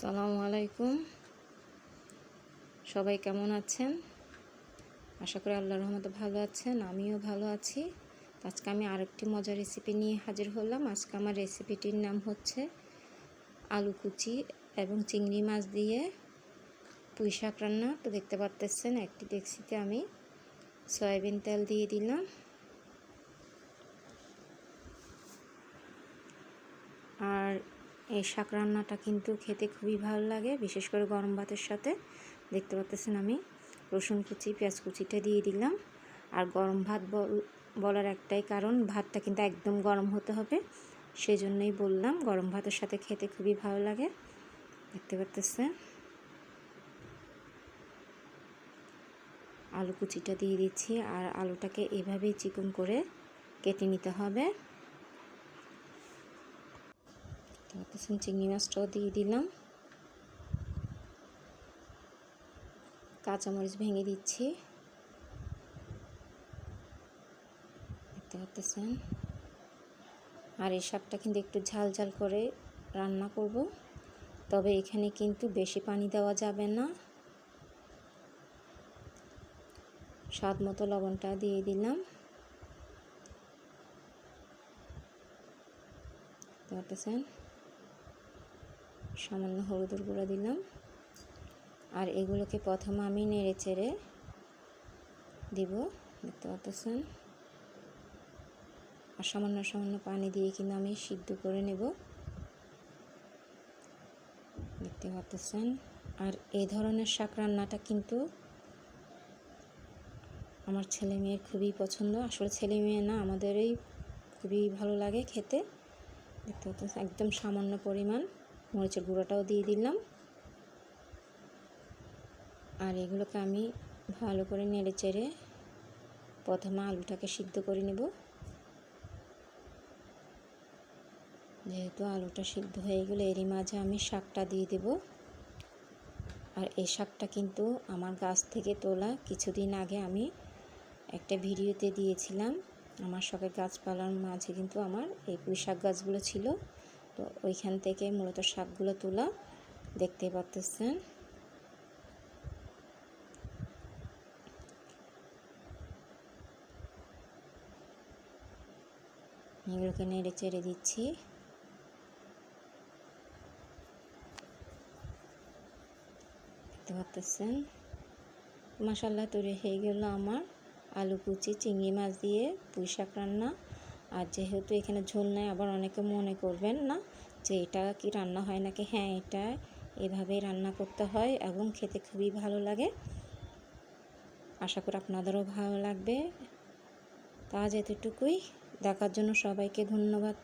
আসসালামু আলাইকুম। সবাই কেমন আছেন? আশা করি আল্লাহর রহমতে ভালো আছেন। আমিও ভালো আছি। আজকে আমি আরেকটি মজার রেসিপি নিয়ে হাজির হলাম। আজকে আমার রেসিপিটির নাম হচ্ছে আলু কুচি এবং চিংড়ি মাছ দিয়ে পুঁই শাক রান্না। তো দেখতে পাচ্ছেন একটি ডেকচিতে আমি সয়াবিন তেল দিয়ে দিলাম। আর এই শাক রান্নাটা কিন্তু খেতে খুবই ভালো লাগে, বিশেষ করে গরম ভাতের সাথে। দেখতে পাচ্ছেন আমি রসুন কুচি, পেঁয়াজ কুচিটা দিয়ে দিলাম। আর গরম ভাত বলার একটাই কারণ, ভাতটা কিন্তু একদম গরম হতে হবে, সেই জন্যই বললাম। গরম ভাতের সাথে খেতে খুবই ভালো লাগে। দেখতে পাচ্ছেন আলু কুচিটা দিয়ে দিচ্ছি। আর আলুটাকে এভাবেই চিকন করে কেটে নিতে হবে। চিংড়ি মাছটাও দিয়ে দিলাম। কাঁচামরিচ ভেঙে দিচ্ছি। দেখতে পাচ্ছেন। আর এই শাকটা কিন্তু একটু ঝাল ঝাল করে রান্না করব, তবে এখানে কিন্তু বেশি পানি দেওয়া যাবে না। স্বাদ মতো লবণটা দিয়ে দিলাম। দেখতে পাচ্ছেন সামান্য হলুদের গুঁড়া দিলাম। আর এগুলোকে প্রথমে আমি নেড়ে চেড়ে দিব। দেখতে পাচ্ছেন। আর সামান্য সামান্য পানি দিয়ে কিন্তু আমি সিদ্ধ করে নেব। দেখতে পাচ্ছেন। আর এই ধরনের শাক রান্নাটা কিন্তু আমার ছেলে মেয়ের খুবই পছন্দ। আসলে ছেলে মেয়ে না, আমাদেরই খুবই ভালো লাগে খেতে। দেখতে পাচ্ছেন একদম সামান্য পরিমাণ মরিচের গুঁড়োটাও দিয়ে দিলাম। আর এগুলোকে আমি ভালো করে নেড়ে চেড়ে প্রথমে আলুটাকে সিদ্ধ করে নেব। যেহেতু আলুটা সিদ্ধ হয়ে গেলে এরই মাঝে আমি শাকটা দিয়ে দেব। আর এই শাকটা কিন্তু আমার গাছ থেকে তোলা। কিছুদিন আগে আমি একটা ভিডিওতে দিয়েছিলাম। আমার শখের গাছপালার মাঝে কিন্তু আমার এই পুঁই শাক গাছগুলো ছিল। তো ওইখান থেকে মূলত শাকগুলো তোলা। দেখতে পাচ্ছেন। এগুলোকে নেড়ে চেড়ে দিচ্ছি। দেখতে পাচ্ছেন মাশাআল্লাহ তৈরি হয়ে গেল আমার আলু কুচি চিংড়ি মাছ দিয়ে পুঁই শাক রান্না। আর যেহেতু এখানে ঝোল নেই, আবার অনেকে মনে করবেন না যে এটা কি রান্না হয় নাকি। হ্যাঁ, এটা এভাবেই রান্না করতে হয় এবং খেতে খুবই ভালো লাগে। আশা করি আপনাদেরও ভালো লাগবে। তা আজ এতটুকুই। দেখার জন্য সবাইকে ধন্যবাদ।